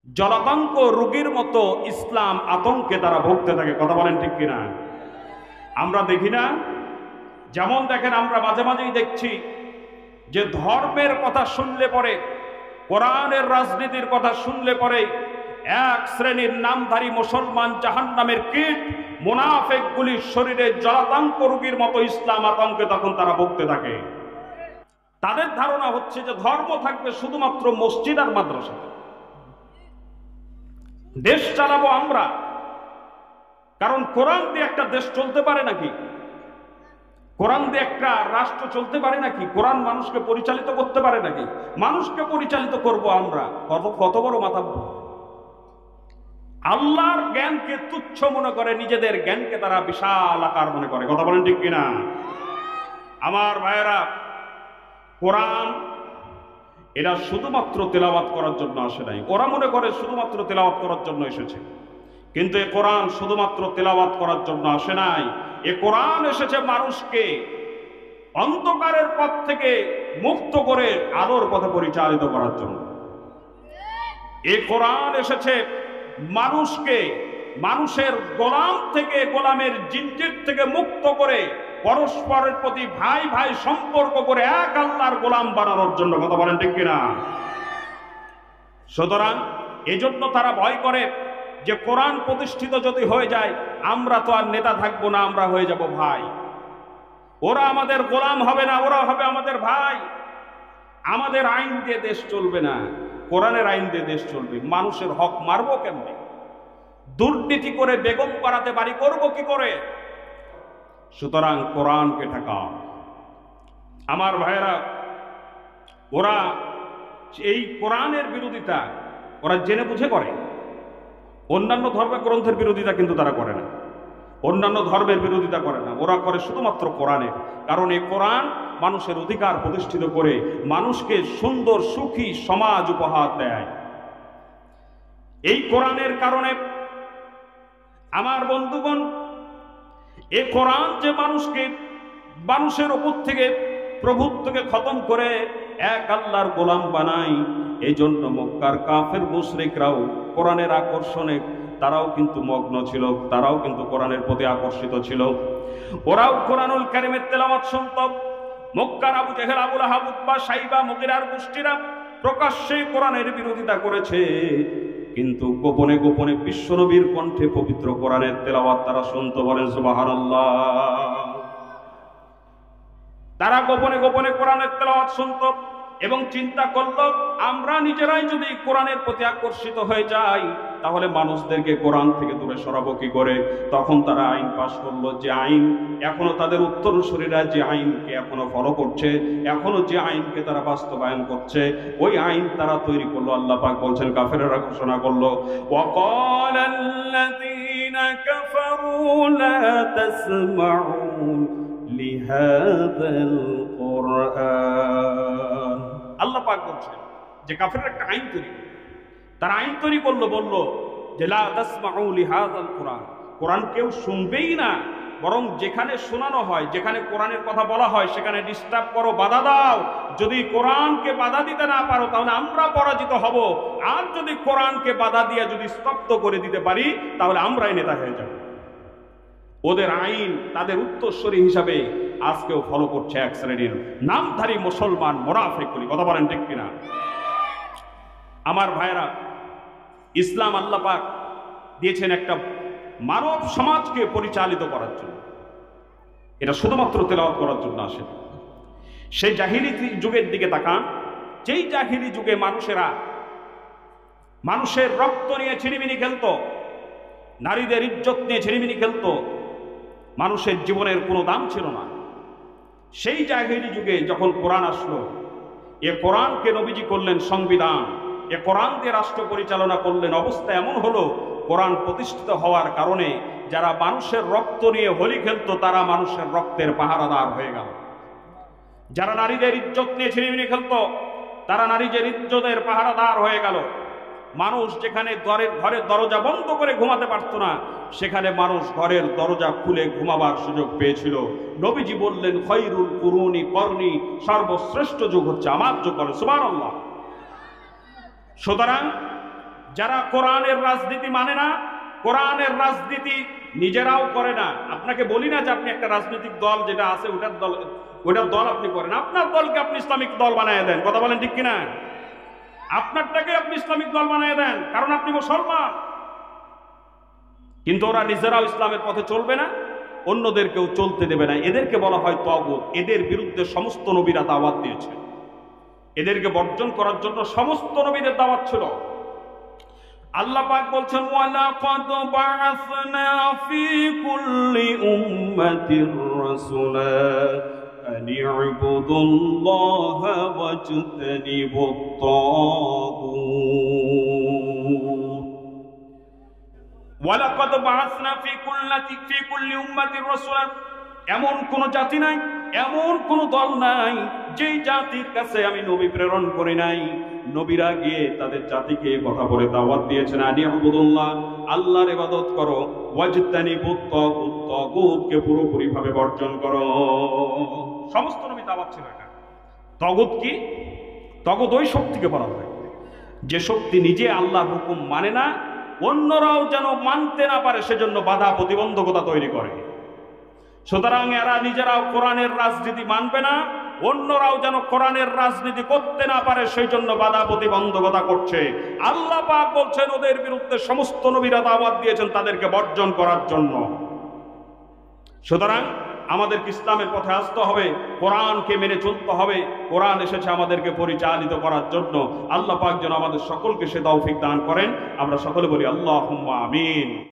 জলাতঙ্ক রোগীর মতো ইসলাম আতঙ্কে তারা ভুগতে থাকে। কথা বলেন ঠিক কিনা? আমরা দেখি না? যেমন দেখেন, আমরা মাঝে মাঝেই দেখছি যে ধর্মের কথা শুনলে পরে, কোরআনের রাজনীতির কথা শুনলে পরে এক শ্রেণীর নামধারী মুসলমান জাহান্নামের কীট মুনাফিকগুলির শরীরে জলাতঙ্ক রোগীর মতো ইসলাম আতঙ্কে তখন তারা ভুগতে থাকে। তাদের ধারণা হচ্ছে যে ধর্ম থাকবে শুধুমাত্র মসজিদ আর মাদ্রাসাতে, দেশ চালাবো আমরা। কারণ কোরআন দিয়ে একটা দেশ চলতে পারে নাকি? কোরআন দিয়ে একটা রাষ্ট্র চলতে পারে নাকি? কোরআন মানুষকে পরিচালিত করতে পারে নাকি? মানুষকে পরিচালিত করব আমরা। কত বড় মাথা! আল্লাহর জ্ঞানকে তুচ্ছ মনে করে, নিজেদের জ্ঞানকে তারা বিশাল আকার মনে করে। কথা বলেন ঠিক কিনা? আমার ভাইয়েরা, কোরআন এরা শুধুমাত্র তেলাওয়াত করার জন্য আসে নাই। ওরা মনে করে শুধুমাত্র তেলাওয়াত করার জন্য এসেছে, কিন্তু এ কোরআন শুধুমাত্র তেলাওয়াত করার জন্য আসে নাই। এ কোরআন এসেছে মানুষকে অন্ধকারের পথ থেকে মুক্ত করে আলোর পথে পরিচালিত করার জন্য। এ কোরআন এসেছে মানুষকে মানুষের গোলাম থেকে, গোলামের জিনজির থেকে মুক্ত করে পরস্পরের প্রতি ভাই ভাই সম্পর্ক করে এক আল্লাহর গোলাম বানানোর জন্য। কথা বলেন ঠিক কিনা? সুতরাং এজন্য তারা ভয় করে যে কোরআন প্রতিষ্ঠিত যদি হয়ে যায়, আমরা তো আর নেতা থাকবো না, আমরা হয়ে যাব ভাই। ওরা আমাদের গোলাম হবে না, ওরা হবে আমাদের ভাই। আমাদের আইন দিয়ে দেশ চলবে না, কোরআনের আইন দিয়ে দেশ চলবে। মানুষের হক মারবো কেমনে? দুর্নীতি করে বেগম পাড়াতে বাড়ি করব কি করে? সুতরাং কোরআনকে ঠেকাও। আমার ভাইয়েরা, ওরা এই কোরআনের বিরোধিতা ওরা জেনে বুঝে করে। অন্যান্য ধর্মের গ্রন্থের বিরোধিতা কিন্তু তারা করে না, অন্যান্য ধর্মের বিরোধিতা করে না। ওরা করে শুধুমাত্র কোরআনের। কারণ এই কোরআন মানুষের অধিকার প্রতিষ্ঠিত করে মানুষকে সুন্দর সুখী সমাজ উপহার দেয়। এই কোরআনের কারণে আমার বন্ধুগণ, এ কোরআন যে মানুষকে মানুষের উপর থেকে প্রভুত্বকে খতম করে এক আল্লাহর গোলাম বানায়, এই জন্য মক্কার কাফের মুশরিকরাও কোরআনের আকর্ষণে তারাও কিন্তু মগ্ন ছিল, তারাও কিন্তু কোরআনের প্রতি আকর্ষিত ছিল। ওরাও কোরআনুল কারীমের তেলাওয়াত শুনত। মক্কার আবু জেহেল, আবু লাহাব, উতবা, সাইবা, মুগীরার গোষ্ঠীরা প্রকাশ্যে কোরআনের বিরোধিতা করেছে, কিন্তু গোপনে গোপনে বিশ্বনবীর কণ্ঠে পবিত্র কোরআনের তেলাওয়াত তারা শুনতে। বলেন সুবহানাল্লাহ। তারা গোপনে গোপনে কোরআনের তেলাওয়াত শুনত এবং চিন্তা করল, আমরা নিজেরাই যদি কোরআনের প্রতি আকর্ষিত হয়ে যাই, তাহলে মানুষদেরকে কোরআন থেকে দূরে সরাবো কি করে? তখন তারা আইন পাশ করলো, যে আইন এখনো তাদের উত্তরসূরিরা যে আইনকে এখনো ফলো করছে, এখনো যে আইনকে তারা বাস্তবায়ন করছে, ওই আইন তারা তৈরি করলো। আল্লাহ পাক বলছেন, কাফেররা ঘোষণা করলো, ওয়াকালাল্লাযীনা কাফারু লা তাসমাউ লিহাযাল কুরআন। আল্লাহ পাক বলছেন যে কাফেররা একটা আইন তৈরি করলো। তারা আইন তৈরি করলো, বলল যে লা তাসমাউ লিহাযাল কুরআন, কোরআন কেউ শুনবেই না, বরং যেখানে শোনানো হয়, যেখানে কোরআনের কথা বলা হয়, সেখানে ডিস্টার্ব করো, বাধা দাও। যদি কোরআনকে বাধা দিতে না পারো, তাহলে আমরা পরাজিত হব। আর যদি কোরআনকে বাধা দিয়ে যদি স্তব্ধ করে দিতে পারি, তাহলে আমরাই নেতা হয়ে যাব। ওদের আইন তাদের উত্তরসূরি হিসাবে আজকেও ফলো করছে এক শ্রেণীর নামধারী মুসলমান মুনাফিকগুলি। কথা বলেন ঠিক কিনা? আমার ভাইরা, ইসলাম আল্লাহ পাক দিয়েছেন একটা মানব সমাজকে পরিচালিত করার জন্য। এটা শুধুমাত্র তেলাওয়াত করার জন্য আসে। সেই জাহিলি যুগের দিকে তাকান, যেই জাহিলি যুগে মানুষেরা মানুষের রক্ত নিয়ে ছিনিমিনি খেলতো, নারীদের ইজ্জত নিয়ে ছিনিমিনি খেলতো, মানুষের জীবনের কোনো দাম ছিল না। সেই জাহিলি যুগে যখন কোরআন আসলো, এ কোরআনকে নবীজি করলেন সংবিধান, এ কোরআন দিয়ে রাষ্ট্র পরিচালনা করলেন। অবস্থা এমন হলো, কোরআন প্রতিষ্ঠিত হওয়ার কারণে যারা মানুষের রক্ত নিয়ে হোলি খেলতো, তারা মানুষের রক্তের পাহারাদার হয়ে গেল। যারা নারীদের ইজ্জত নিয়ে ছিনিমিনি খেলতো, তারা নারীদের ইজ্জতের পাহারাদার হয়ে গেল। মানুষ যেখানে ঘরের দরজা বন্ধ করে ঘুমাতে পারত না, সেখানে মানুষ ঘরের দরজা খুলে ঘুমাবার সুযোগ পেয়েছিল। নবীজি বললেন, খৈরুল কুরুনি করনি, সর্বশ্রেষ্ঠ যুগ হচ্ছে আমার যুগ। সুবহানাল্লাহ। সুতরাং যারা কোরআনের রাজনীতি মানে না, কোরআনের রাজনীতি নিজেরাও করে না। আপনাকে বলি না যে আপনি একটা রাজনৈতিক দল যেটা আছে ওটার দল আপনি করেন, আপনার দলকে আপনি ইসলামিক দল বানিয়ে দেন। কথা বলেন ঠিক কিনা? আপনারটাকে আপনি ইসলামিক দল বানিয়ে দেন, কারণ আপনি মুসলমান। কিন্তু ওরা নিজেরাও ইসলামের পথে চলবে না, অন্যদেরকেও চলতে দেবে না। এদেরকে বলা হয় তাগুত। এদের বিরুদ্ধে সমস্ত নবীরা দাওয়াত দিয়েছে। এদেরকে বর্জন করার জন্য সমস্ত নবীদের দাওয়াত ছিল। আল্লাহ পাক বলছেন, ওয়ালাকাদ বাআসনা ফি কুল্লি উম্মাতির রাসূলা আন ইউবুদুল্লাহা ওয়াজতানিবুত তাগুত। ওয়ালাকাদ বাআসনা ফি কুল্লি উম্মাতির রাসূলা, এমন কোন জাতি নাই, এমন কোন দল নাই যেই জাতির কাছে আমি নবী প্রেরণ করি নাই। নবীরা গিয়ে তাদের জাতিকে কথা বলে দাওয়াত দিয়েছেন, আনি আবুদুল্লাহ, আল্লাহর ইবাদত করো, ওয়াজতানিবুত তাগুত, তাগুতকে পুরোপুরি ভাবে বর্জন করো। সমস্ত নবী দাওয়াত ছিল এটা। তাগুত কি? তাগুত ওই শক্তিকে বলা হয় যে শক্তি নিজে আল্লাহর হুকুম মানে না, অন্যরাও যেন মানতে না পারে সেজন্য বাধা প্রতিবন্ধকতা তৈরি করে। সুতরাং এরা নিজেরাও কোরআনের রাজনীতি মানবে না, অন্যরাও যেন কোরআনের রাজনীতি করতে না পারে সেই জন্য বাধা প্রতিবন্ধকতা করছে। আল্লাহ পাক বলছেন ওদের বিরুদ্ধে সমস্ত নবীরা দাওয়াত দিয়েছেন তাদেরকে বর্জন করার জন্য। সুতরাং আমাদেরকে ইসলামের পথে আসতে হবে, কোরআনকে মেনে চলতে হবে। কোরআন এসেছে আমাদেরকে পরিচালিত করার জন্য। আল্লাহ পাক যেন আমাদের সকলকে সে তৌফিক দান করেন। আমরা সকলে বলি আল্লাহুম্মা আমিন।